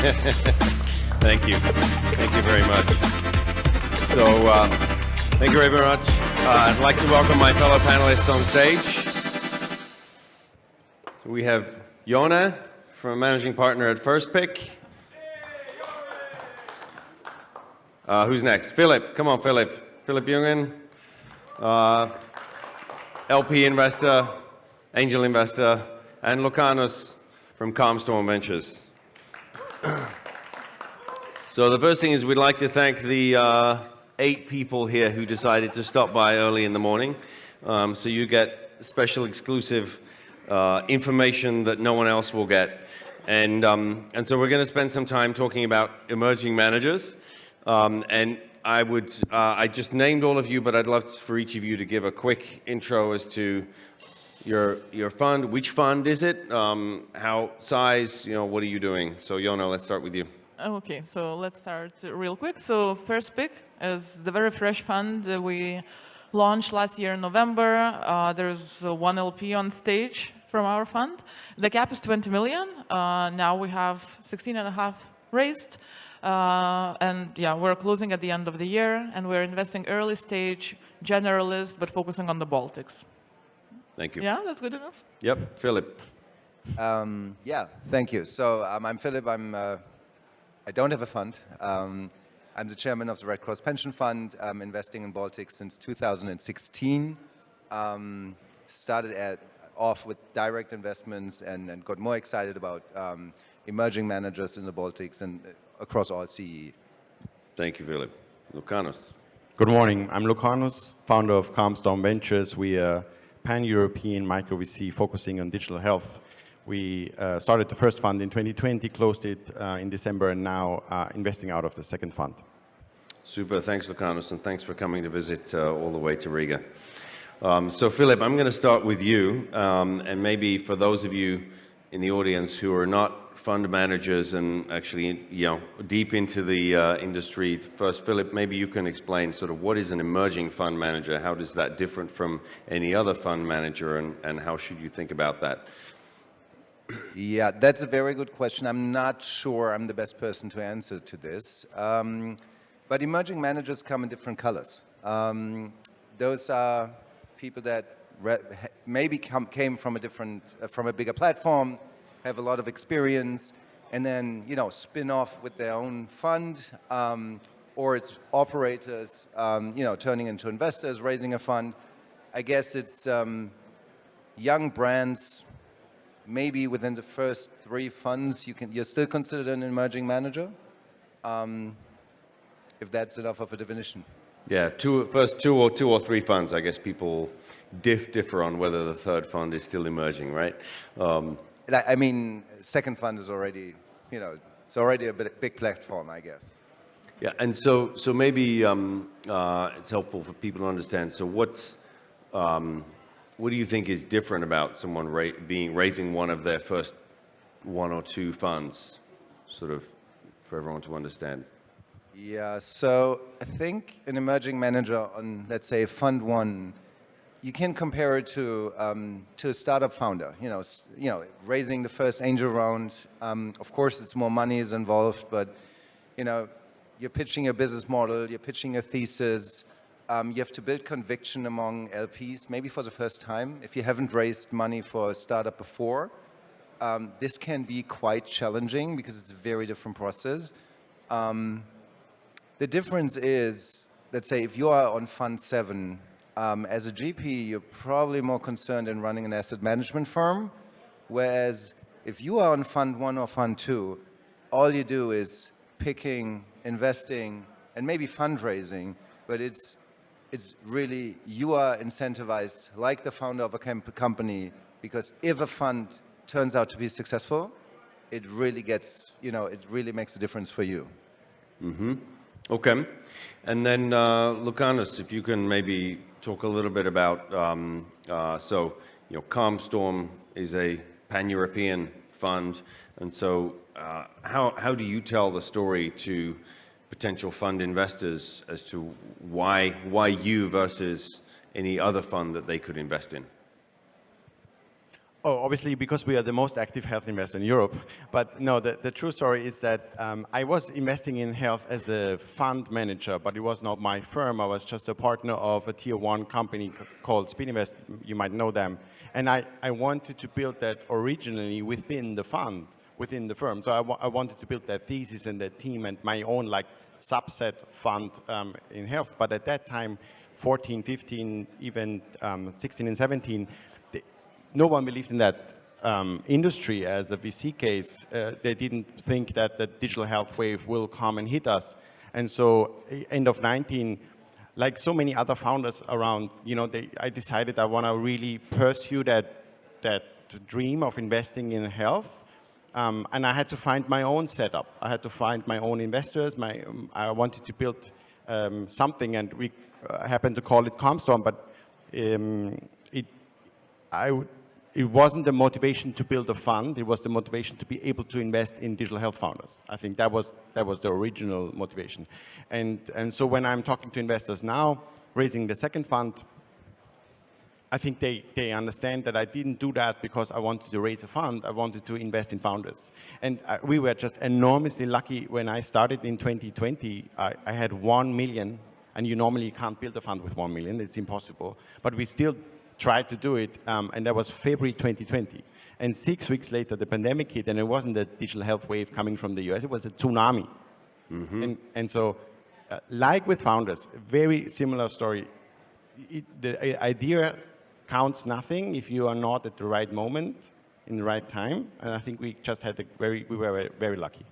Thank you. Thank you very much. So, thank you very much. I'd like to welcome my fellow panelists on stage. We have Jone, from managing partner at FIRSTPICK. Who's next? Philip. Come on, Philip. Philip Jungen, LP investor, angel investor, and Lucanus from Calmstorm Ventures. So the first thing is we'd like to thank the 8 people here who decided to stop by early in the morning. So you get special exclusive information that no one else will get. And so we're going to spend some time talking about emerging managers. And I just named all of you, but I'd love for each of you to give a quick intro as to your fund. Which fund is it? How size? What are you doing? So Jone, let's start with you. Okay, so let's start real quick. So FIRSTPICK is the very fresh fund we launched last year in November. There's one LP on stage from our fund. The cap is 20 million. Now we have 16.5 raised. And yeah, we're closing at the end of the year, and we're investing early stage, generalist, but focusing on the Baltics. Thank you. Yeah, that's good enough. Yep, Philip. Yeah, thank you. So I'm Philip. I don't have a fund. I'm the chairman of the Red Cross Pension Fund. I'm investing in Baltics since 2016. Started off with direct investments and got more excited about emerging managers in the Baltics and across all CE. Thank you, Philip. Lucanus. Good morning. I'm Lucanus, founder of Calmstorm Ventures. We are pan-European micro VC focusing on digital health. We started the first fund in 2020, closed it in December, and now investing out of the second fund. Super. Thanks, Lucanus, and thanks for coming to visit all the way to Riga. So, Philip, I'm going to start with you, and maybe for those of you in the audience who are not fund managers and actually, deep into the industry. First, Philip, maybe you can explain sort of what is an emerging fund manager? How does that differ from any other fund manager, and how should you think about that? Yeah, that's a very good question. I'm not sure I'm the best person to answer to this. But emerging managers come in different colors. Those are people that maybe came from a bigger platform, have a lot of experience, and then spin off with their own fund, or it's operators, turning into investors, raising a fund. I guess it's young brands. Maybe within the first 3 funds, you're still considered an emerging manager, if that's enough of a definition. Yeah, first two or three funds. I guess people differ on whether the third fund is still emerging, right? I mean, second fund is already, it's already a big platform, I guess. Yeah, and so maybe it's helpful for people to understand. So what do you think is different about someone raising one of their first 1 or 2 funds, sort of for everyone to understand? Yeah, so I think an emerging manager on, let's say, Fund 1, you can compare it to a startup founder. Raising the first angel round. Of course, it's more money is involved, but you're pitching a business model, you're pitching a thesis. You have to build conviction among LPs, maybe for the first time. If you haven't raised money for a startup before, this can be quite challenging because it's a very different process. The difference is, let's say, if you are on Fund 7, as a GP, you're probably more concerned in running an asset management firm, whereas if you are on Fund 1 or Fund 2, all you do is picking, investing, and maybe fundraising, but it's really, you are incentivized like the founder of a company, because if a fund turns out to be successful, it really gets, it really makes a difference for you. Mm-hmm. Okay. And then, Lucanus, if you can maybe talk a little bit about, Calmstorm is a pan-European fund, and so how do you tell the story to potential fund investors as to why you versus any other fund that they could invest in? Oh, obviously, because we are the most active health investor in Europe. But no, the true story is that I was investing in health as a fund manager, but it was not my firm. I was just a partner of a tier one company called Speedinvest. You might know them. And I wanted to build that originally within the fund, within the firm. So I wanted to build that thesis and that team and my own like subset fund in health. But at that time, 14, 15, even 16 and 17, no one believed in that industry as a VC case. They didn't think that the digital health wave will come and hit us. And so end of 19, like so many other founders around, I decided I want to really pursue that dream of investing in health. And I had to find my own setup. I had to find my own investors. I wanted to build something, and we happened to call it Calmstorm, but it wasn't the motivation to build a fund. It was the motivation to be able to invest in digital health founders. I think that was the original motivation. And so when I'm talking to investors now, raising the second fund, I think they understand that I didn't do that because I wanted to raise a fund. I wanted to invest in founders. And we were just enormously lucky when I started in 2020. I had 1 million, and you normally can't build a fund with 1 million. It's impossible. But we still tried to do it, and that was February 2020. And 6 weeks later, the pandemic hit, and it wasn't a digital health wave coming from the US, it was a tsunami. Mm-hmm. And so, like with founders, very similar story. The idea counts nothing if you are not at the right moment, in the right time, and I think we just had we were very lucky.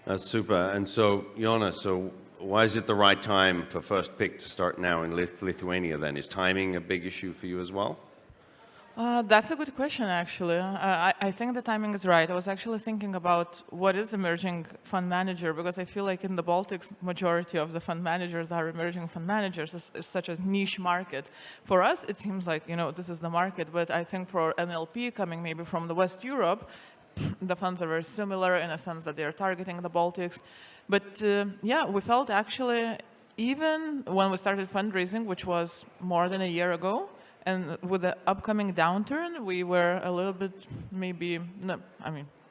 That's super. And so, Jone, why is it the right time for FIRSTPICK to start now in Lithuania then? Is timing a big issue for you as well? That's a good question, actually. I think the timing is right. I was actually thinking about what is emerging fund manager, because I feel like in the Baltics, majority of the fund managers are emerging fund managers. It's such a niche market. For us, it seems like, this is the market, but I think for an LP coming maybe from the West Europe, the funds are very similar in a sense that they're targeting the Baltics. But yeah, we felt actually, even when we started fundraising, which was more than a year ago, and with the upcoming downturn, we were a little bit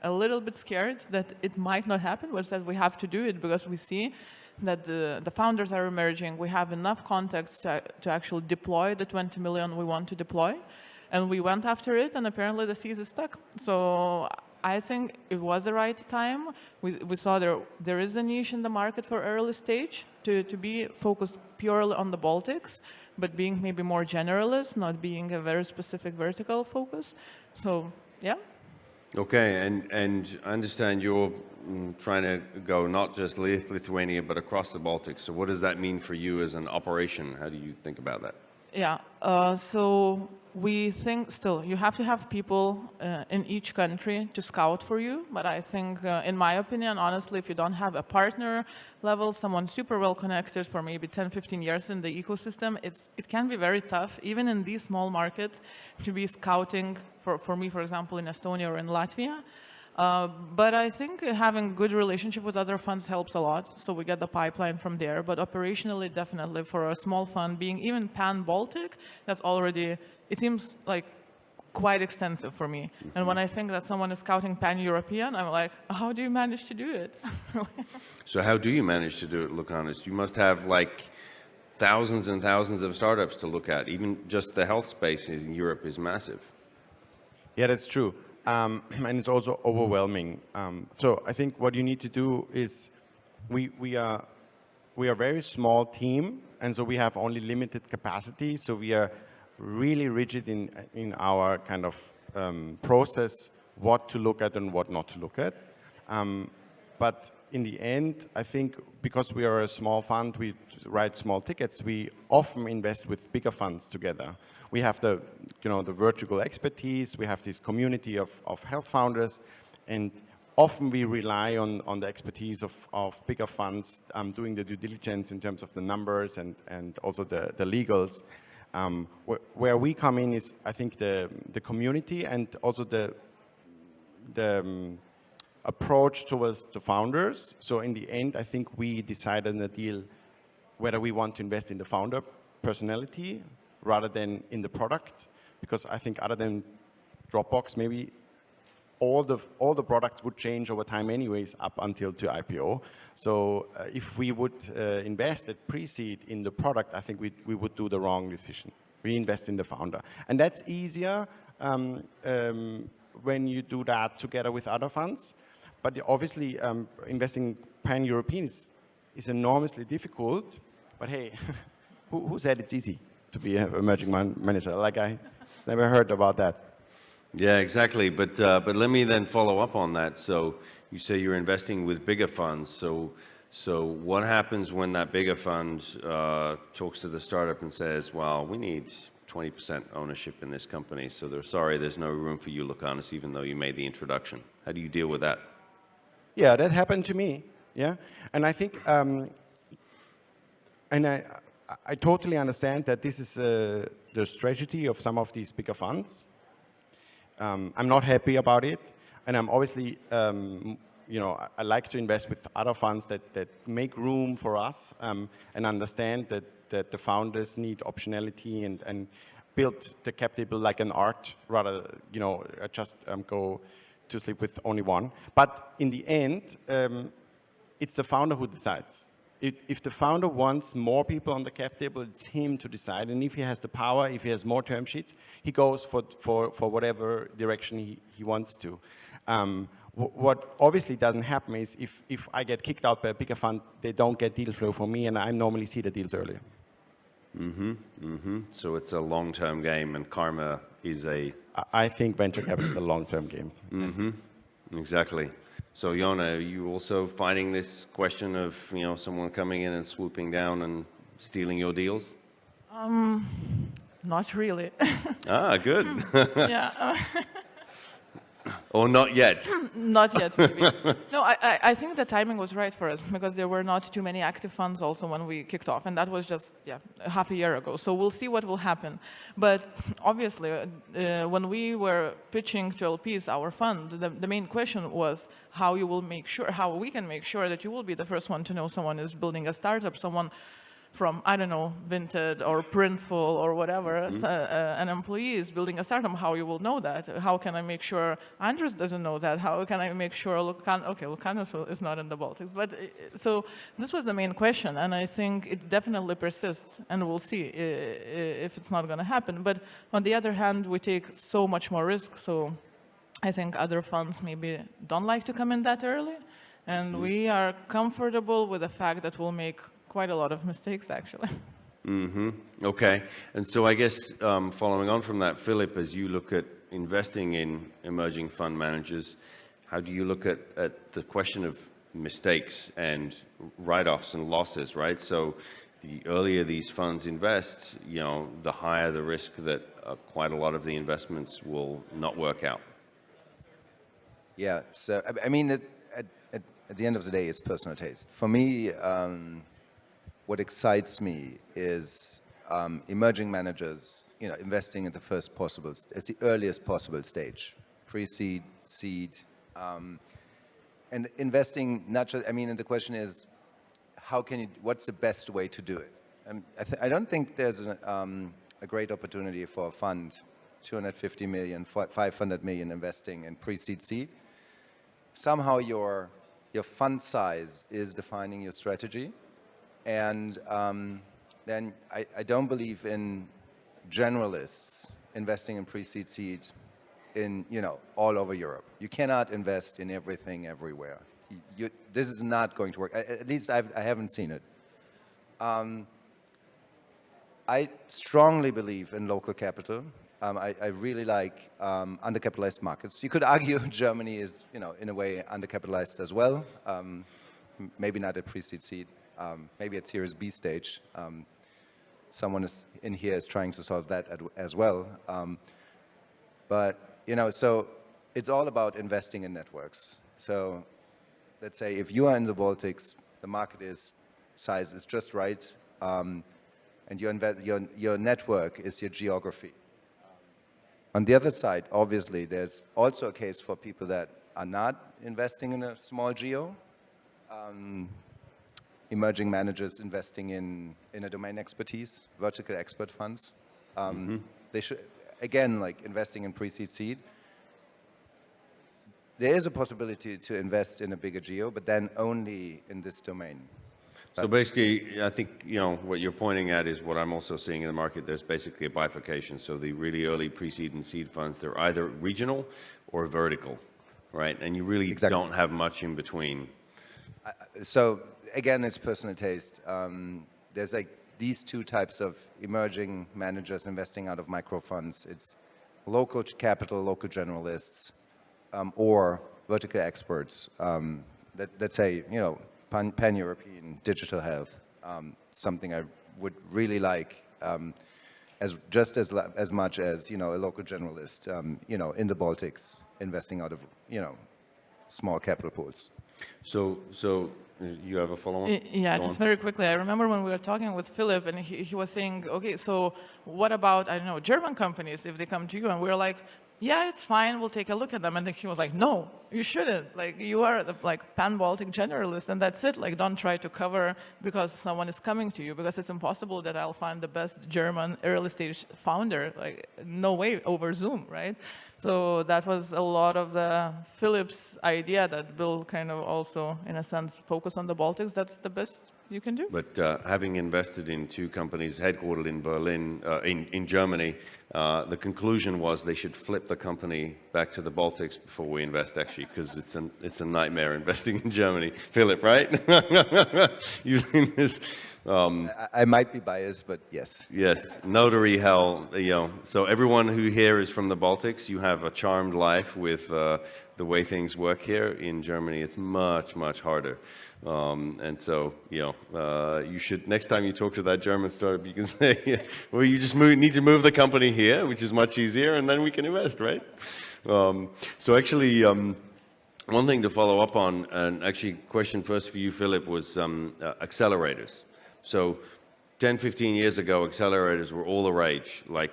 a little bit scared that it might not happen, but that we have to do it because we see that the founders are emerging. We have enough contacts to actually deploy the 20 million we want to deploy. And we went after it, and apparently the thesis stuck. So I think it was the right time. We saw there is a niche in the market for early stage to be focused purely on the Baltics, but being maybe more generalist, not being a very specific vertical focus. So, yeah. Okay, and I understand you're trying to go not just Lithuania, but across the Baltics. So what does that mean for you as an operation? How do you think about that? Yeah, so we think still you have to have people in each country to scout for you. But I think, in my opinion, honestly, if you don't have a partner level, someone super well connected for maybe 10, 15 years in the ecosystem, it can be very tough, even in these small markets, to be scouting for me, for example, in Estonia or in Latvia. But I think having good relationship with other funds helps a lot, so we get the pipeline from there. But operationally, definitely for a small fund, being even pan-Baltic, that's already, it seems like quite extensive for me. Mm-hmm. And when I think that someone is scouting pan-European, I'm like, how do you manage to do it? So how do you manage to do it, Lucanus? You must have like thousands and thousands of startups to look at. Even just the health space in Europe is massive. Yeah, that's true. And it's also overwhelming. So I think what you need to do is we are a very small team, and so we have only limited capacity. So we are really rigid in our kind of process, what to look at and what not to look at. But in the end, I think because we are a small fund, we write small tickets, we often invest with bigger funds together. We have the vertical expertise, we have this community of health founders, and often we rely on the expertise of bigger funds doing the due diligence in terms of the numbers and also the legals. Where we come in is, I think, the community and also the approach towards the founders. So in the end, I think we decide on the deal whether we want to invest in the founder personality rather than in the product, because I think other than Dropbox, maybe all the products would change over time anyways up until to IPO. So if we would invest at pre-seed in the product, I think we would do the wrong decision. We invest in the founder. And that's easier when you do that together with other funds. But obviously, investing pan-European is enormously difficult. But hey, who said it's easy to be an emerging manager? Like, I never heard about that. Yeah, exactly. But let me then follow up on that. So you say you're investing with bigger funds. So what happens when that bigger fund talks to the startup and says, well, we need 20% ownership in this company, so they're sorry, there's no room for you, Lucanus, even though you made the introduction. How do you deal with that? Yeah, that happened to me. Yeah, and I think, and I totally understand that this is the strategy of some of these bigger funds. I'm not happy about it, and I'm obviously, I like to invest with other funds that make room for us and understand that the founders need optionality and build the cap table like an art, rather, just go to sleep with only one. But in the end, it's the founder who decides. If the founder wants more people on the cap table, it's him to decide. And if he has the power, if he has more term sheets, he goes for whatever direction he wants to. What obviously doesn't happen is if I get kicked out by a bigger fund, they don't get deal flow from me, and I normally see the deals earlier. So it's a long-term game, and karma is a... I think venture capital is a long-term game. Exactly. So, Jone, are you also finding this question of, someone coming in and swooping down and stealing your deals? Not really. Good. Yeah. Or not yet? Not yet, maybe. No, I think the timing was right for us because there were not too many active funds also when we kicked off, and that was just half a year ago. So we'll see what will happen. But obviously, when we were pitching to LPs our fund, the main question was how we can make sure that you will be the first one to know someone is building a startup, someone from, I don't know, Vinted or Printful or whatever, an employee is building a startup, how you will know that? How can I make sure Andris doesn't know that? How can I make sure Lucanus is not in the Baltics? But so this was the main question, and I think it definitely persists, and we'll see if it's not going to happen. But on the other hand, we take so much more risk, so I think other funds maybe don't like to come in that early, and we are comfortable with the fact that we'll make quite a lot of mistakes, actually. Okay. And so I guess following on from that, Philip, as you look at investing in emerging fund managers, how do you look at the question of mistakes and write-offs and losses, right? So the earlier these funds invest, the higher the risk that quite a lot of the investments will not work out. Yeah, so I mean, at the end of the day, it's personal taste. For me, what excites me is emerging managers, investing at the earliest possible stage, pre-seed, seed, and investing not just. I mean, and the question is, what's the best way to do it? I don't think there's a great opportunity for a fund, 250 million, 500 million investing in pre-seed, seed. Somehow your fund size is defining your strategy. And then I don't believe in generalists investing in pre-seed seed in, all over Europe. You cannot invest in everything everywhere. This is not going to work. At least I haven't seen it. I strongly believe in local capital. I really like undercapitalized markets. You could argue Germany is, in a way, undercapitalized as well. Maybe not at pre-seed seed. Maybe at Series B stage. Someone in here is trying to solve that as well. But, so it's all about investing in networks. So let's say if you are in the Baltics, the market size is just right, and your network is your geography. On the other side, obviously, there's also a case for people that are not investing in a small geo. Emerging managers investing in a domain expertise, vertical expert funds. They should, again, like investing in pre-seed seed. there is a possibility to invest in a bigger geo, but then only in this domain. So basically, I think, what you're pointing at is what I'm also seeing in the market. There's basically a bifurcation. So the really early pre-seed and seed funds, they're either regional or vertical, right? And you really don't have much in between. So again, it's personal taste. There's like these two types of emerging managers investing out of micro funds. It's local capital, local generalists, or vertical experts that say, pan-European digital health, something I would really like as much as, a local generalist, in the Baltics, investing out of, small capital pools. So you have a follow-on? Yeah, just very quickly. I remember when we were talking with Philip, and he was saying, okay, so what about, I don't know, German companies, if they come to you? And we were like, yeah, it's fine, we'll take a look at them. And then he was like, no, you shouldn't. Like, you are the pan-Baltic generalist, and that's it. Like, don't try to cover because someone is coming to you, because it's impossible that I'll find the best German early-stage founder. Like, no way, over Zoom, right? So that was a lot of the Philip's idea that Bill kind of also, in a sense, focus on the Baltics. That's the best you can do. But having invested in two companies headquartered in Berlin, in Germany, the conclusion was they should flip the company back to the Baltics before we invest, actually, because it's a nightmare investing in Germany. Philip, right? Using this. I might be biased, but yes. Yes, notary hell. So everyone who here is from the Baltics, you have a charmed life with the way things work here. In Germany, it's much, much harder. And so, you should, next time you talk to that German startup, you can say, well, you just need to move the company here, which is much easier, and then we can invest, right? So actually, one thing to follow up on, and actually question first for you, Philip, was accelerators. So 10, 15 years ago, accelerators were all the rage. Like,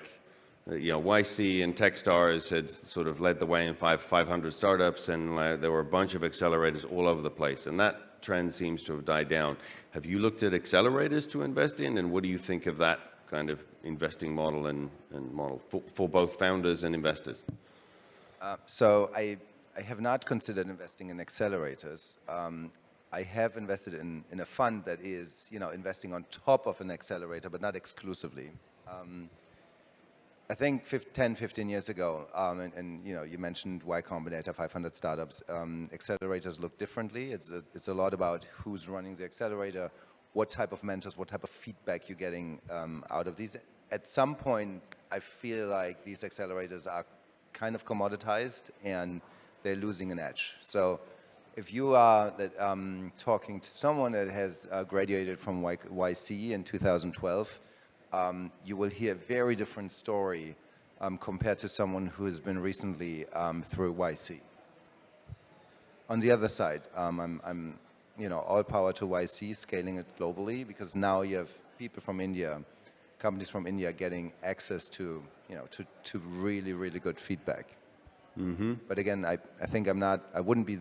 YC and Techstars had sort of led the way in 500 startups, and there were a bunch of accelerators all over the place. And that trend seems to have died down. Have you looked at accelerators to invest in, and what do you think of that kind of investing model and model for both founders and investors? So I have not considered investing in accelerators. I have invested in a fund that is, investing on top of an accelerator, but not exclusively. I think 10, 15 years ago, and you mentioned Y Combinator, 500 startups, accelerators look differently. It's a lot about who's running the accelerator, what type of mentors, what type of feedback you're getting out of these. At some point, I feel like these accelerators are kind of commoditized and they're losing an edge. So if you are talking to someone that has graduated from YC in 2012, you will hear a very different story compared to someone who has been recently through YC. On the other side, I'm all power to YC, scaling it globally, because now you have people from India, companies from India getting access to, to really, really good feedback. Mm-hmm. But again, I think I wouldn't be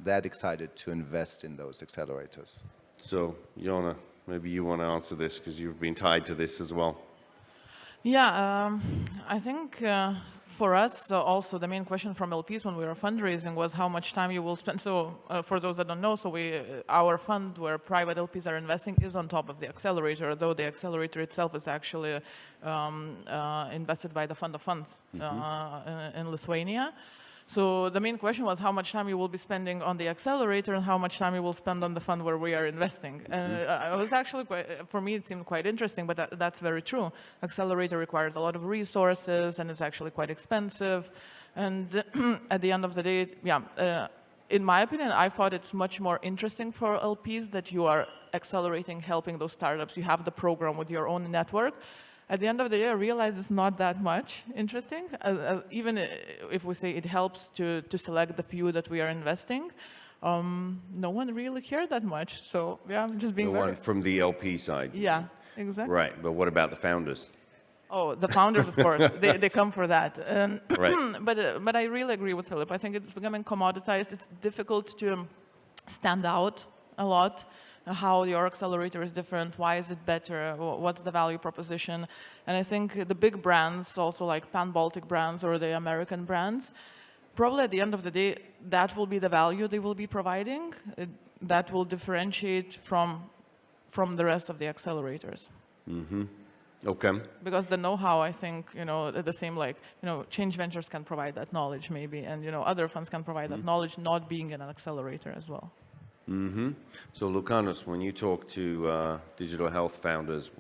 that excited to invest in those accelerators. So, Jone, maybe you want to answer this because you've been tied to this as well. Yeah, I think for us, also the main question from LPs when we were fundraising was how much time you will spend. So for those that don't know, so our fund where private LPs are investing is on top of the accelerator, though the accelerator itself is actually invested by the fund of funds in Lithuania. So the main question was how much time you will be spending on the accelerator and how much time you will spend on the fund where we are investing. And it was actually for me, it seemed quite interesting, but that's very true. Accelerator requires a lot of resources and it's actually quite expensive. And at the end of the day, in my opinion, I thought it's much more interesting for LPs that you are accelerating, helping those startups. You have the program with your own network. At the end of the day, I realized it's not that much interesting. Even if we say it helps to select the few that we are investing, no one really cared that much. So yeah, I'm just being the one from the LP side. Yeah, exactly. Right, but what about the founders? Oh, the founders, of course, they come for that. Right. But I really agree with Philip. I think it's becoming commoditized. It's difficult to stand out a lot. How your accelerator is different, why is it better, what's the value proposition. And I think the big brands, also like pan-Baltic brands or the American brands, probably at the end of the day, that will be the value they will be providing. That will differentiate from the rest of the accelerators. Okay. Because the know-how, I think, the same, like, change ventures can provide that knowledge maybe, and, other funds can provide that knowledge, not being in an accelerator as well. So Lucanus, when you talk to digital health founders,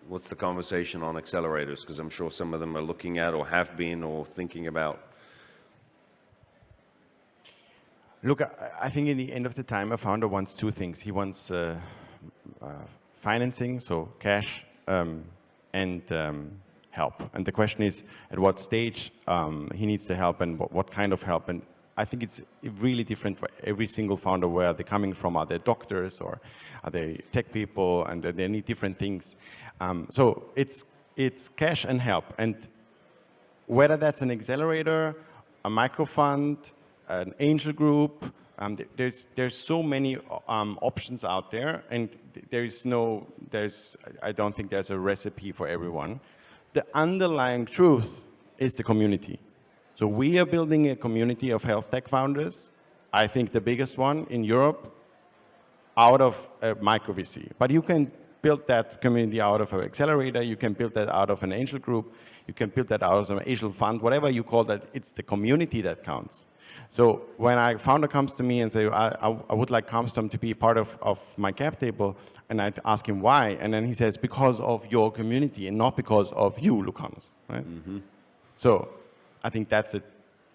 what's the conversation on accelerators? Because I'm sure some of them are looking at or have been or thinking about. Look, I think in the end of the time, a founder wants two things. He wants financing, so cash, and help. And the question is, at what stage he needs the help and what kind of help. And I think it's really different for every single founder, where they're coming from. Are they doctors or are they tech people? And they need different things. So it's cash and help. And whether that's an accelerator, a micro fund, an angel group, there's so many options out there, and I don't think there's a recipe for everyone. The underlying truth is the community. So we are building a community of health tech founders. I think the biggest one in Europe, out of a micro VC. But you can build that community out of an accelerator. You can build that out of an angel group. You can build that out of an angel fund, whatever you call that. It's the community that counts. So when a founder comes to me and say, I would like Calmstorm to be part of my cap table, and I ask him why, and then he says, because of your community and not because of you, Lucanus. Right? So I think that's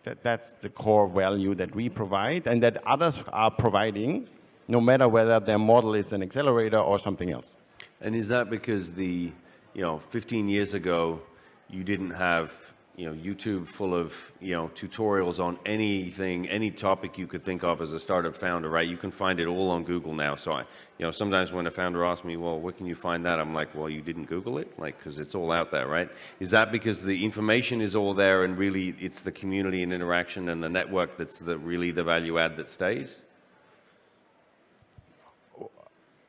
the core value that we provide and that others are providing, no matter whether their model is an accelerator or something else. And is that because 15 years ago, you didn't have YouTube full of, tutorials on anything, any topic you could think of as a startup founder, right? You can find it all on Google now. So sometimes when a founder asks me, well, where can you find that? I'm like, well, you didn't Google it? Because it's all out there, right? Is that because the information is all there and really it's the community and interaction and the network that's really the value add that stays?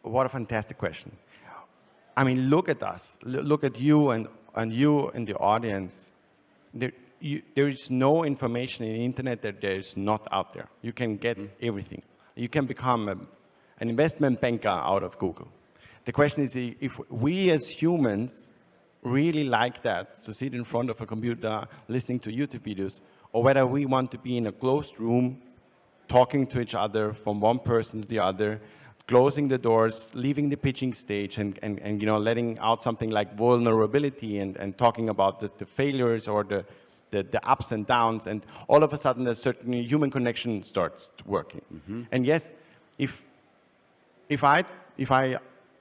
What a fantastic question. I mean, look at us. Look at you and you in the audience. There is no information in the internet that there is not out there. You can get everything. You can become an investment banker out of Google. The question is if we as humans really like that, to sit in front of a computer, listening to YouTube videos, or whether we want to be in a closed room, talking to each other from one person to the other, closing the doors, leaving the pitching stage, and letting out something like vulnerability and talking about the failures or the ups and downs, and all of a sudden a certain human connection starts working. And yes, if I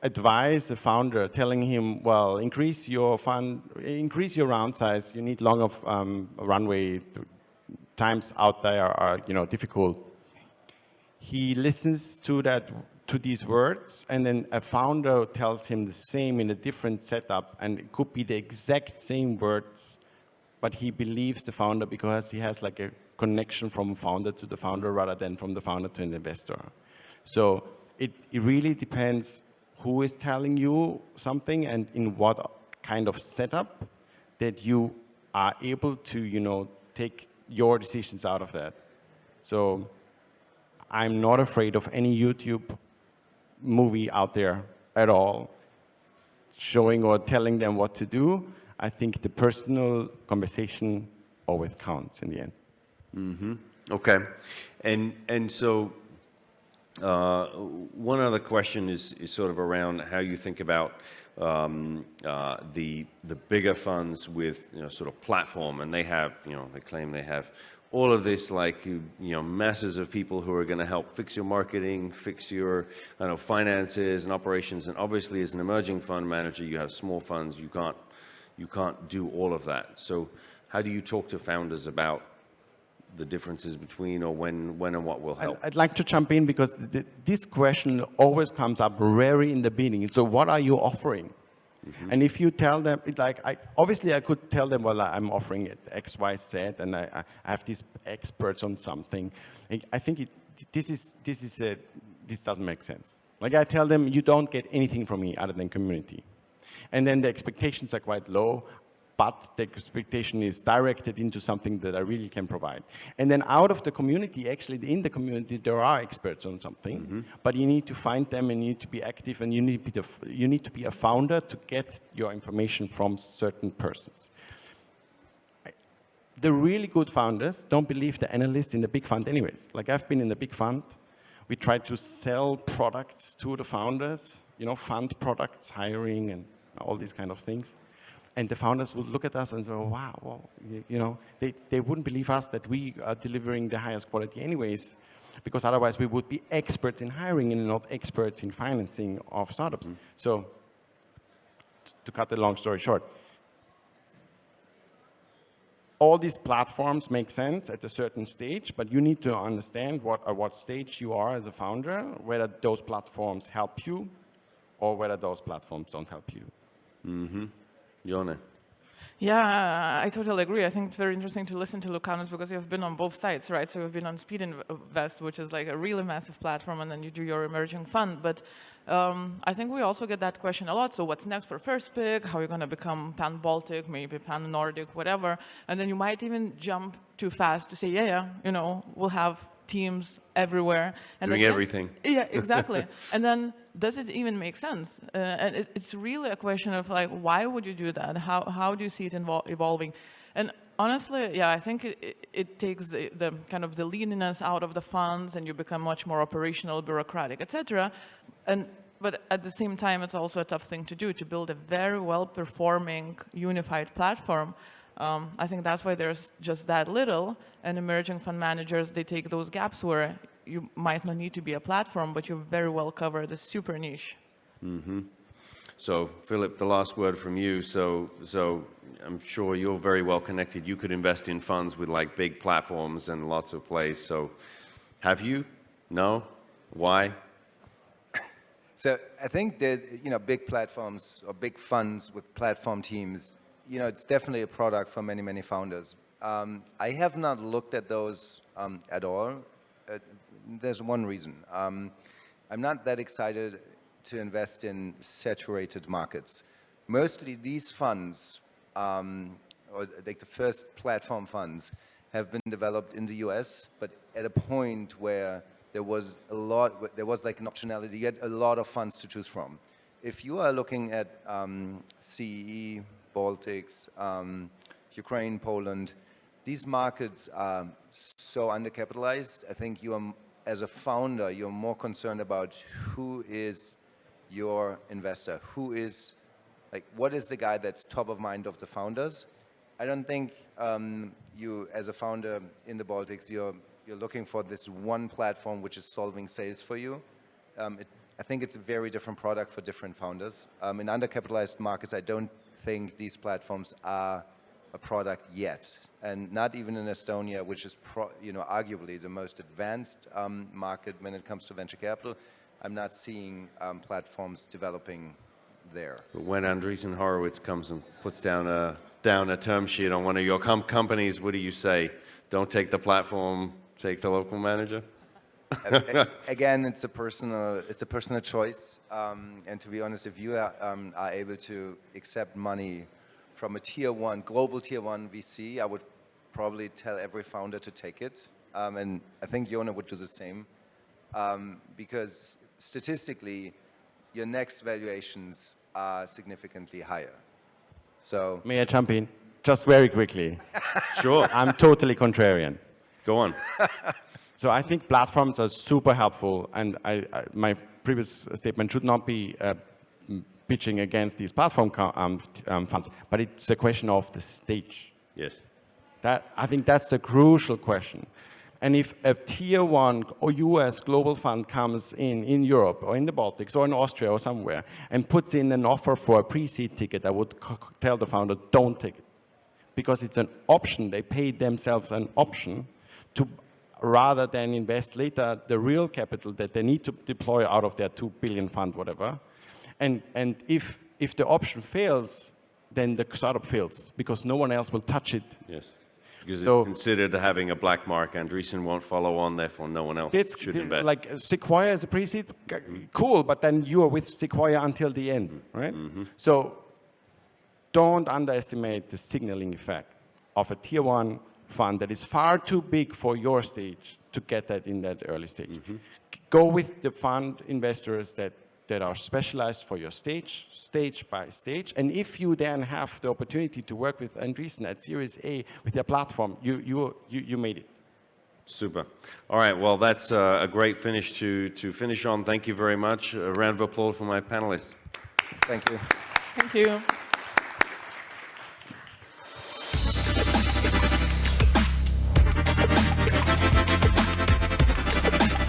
advise a founder, telling him, well, increase your round size, you need longer runway, times out there are difficult. He listens to these words, and then a founder tells him the same in a different setup, and it could be the exact same words, but he believes the founder because he has like a connection from founder to the founder rather than from the founder to an investor. So it really depends who is telling you something and in what kind of setup that you are able to take your decisions out of that. So I'm not afraid of any YouTube movie out there at all showing or telling them what to do. I think the personal conversation always counts in the end. Okay. And so one other question is sort of around how you think about the bigger funds with sort of platform, and they have they claim they have all of this, like, masses of people who are going to help fix your marketing, fix your finances and operations. And obviously, as an emerging fund manager, you have small funds. You can't do all of that. So how do you talk to founders about the differences between, or when and what will help? I'd like to jump in because this question always comes up very in the beginning. So what are you offering? And if you tell them, obviously I could tell them, well, I'm offering it X, Y, Z, and I have these experts on something. I think this doesn't make sense. Like I tell them, you don't get anything from me other than community. And then the expectations are quite low. but the expectation is directed into something that I really can provide. And then out of the community, actually in the community, there are experts on something, but you need to find them and you need to be active and you need to be a founder to get your information from certain persons. The really good founders don't believe the analyst in the big fund anyways. Like I've been in the big fund. We try to sell products to the founders, fund products, hiring and all these kind of things. And the founders would look at us and say, wow, well, they wouldn't believe us that we are delivering the highest quality anyways, because otherwise we would be experts in hiring and not experts in financing of startups. So to cut the long story short, all these platforms make sense at a certain stage, but you need to understand at what stage you are as a founder, whether those platforms help you or whether those platforms don't help you. Jone. Yeah, I totally agree. I think it's very interesting to listen to Lucanus because you've been on both sides, right? So you've been on Speed Invest, which is like a really massive platform, and then you do your emerging fund. But I think we also get that question a lot. So what's next for FIRSTPICK? How are you going to become pan-Baltic, maybe pan-Nordic, whatever? And then you might even jump too fast to say, we'll have teams everywhere. And doing everything. Yeah, exactly. And then does it even make sense? And it's really a question of like, why would you do that? How do you see it evolving? And honestly, I think it takes the kind of the leanness out of the funds and you become much more operational, bureaucratic, etc. But at the same time, it's also a tough thing to do, to build a very well-performing, unified platform. I think that's why there's just that little, and emerging fund managers, they take those gaps where you might not need to be a platform, but you're very well covered, a super niche. So, Philip, the last word from you. So I'm sure you're very well connected. You could invest in funds with like big platforms and lots of plays. So have you? No? Why? So I think there's, big platforms or big funds with platform teams, it's definitely a product for many, many founders. I have not looked at those at all. There's one reason. I'm not that excited to invest in saturated markets. Mostly these funds, or like the first platform funds, have been developed in the US, but at a point where there was like an optionality. You had a lot of funds to choose from. If you are looking at CEE, Baltics, Ukraine, Poland, these markets are so undercapitalized. I think you are, as a founder, you're more concerned about who is your investor, what is the guy that's top of mind of the founders. I don't think you, as a founder in the Baltics, you're looking for this one platform which is solving sales for you. I think it's a very different product for different founders. In undercapitalized markets, I don't think these platforms are a product yet, and not even in Estonia, which is arguably the most advanced market when it comes to venture capital. I'm not seeing platforms developing there. But when Andreessen Horowitz comes and puts down a term sheet on one of your companies, what do you say? Don't take the platform, take the local manager? Again, it's a personal choice. And to be honest, if you are able to accept money from a global tier one VC, I would probably tell every founder to take it. And I think Jone would do the same. Because statistically, your next valuations are significantly higher. So, may I jump in? Just very quickly. Sure. I'm totally contrarian. Go on. So I think platforms are super helpful, and my previous statement should not be pitching against these platform funds, but it's a question of the stage. Yes. I think that's the crucial question. And if a tier one or US global fund comes in Europe or in the Baltics or in Austria or somewhere and puts in an offer for a pre-seed ticket, I would tell the founder, don't take it. Because it's an option. They paid themselves an option to, rather than invest later the real capital that they need to deploy out of their 2 billion fund, whatever. And if the option fails, then the startup fails because no one else will touch it. Yes. Because it's considered having a black mark. Andreessen won't follow on, therefore no one else should invest. Like Sequoia as a pre-seed, cool, but then you are with Sequoia until the end, right? So don't underestimate the signaling effect of a tier one fund that is far too big for your stage to get that in that early stage. Go with the fund investors that are specialized for your stage by stage. And if you then have the opportunity to work with Andris at Series A with their platform, you made it. Super. All right, well, that's a great finish to finish on. Thank you very much. A round of applause for my panelists. Thank you. Thank you.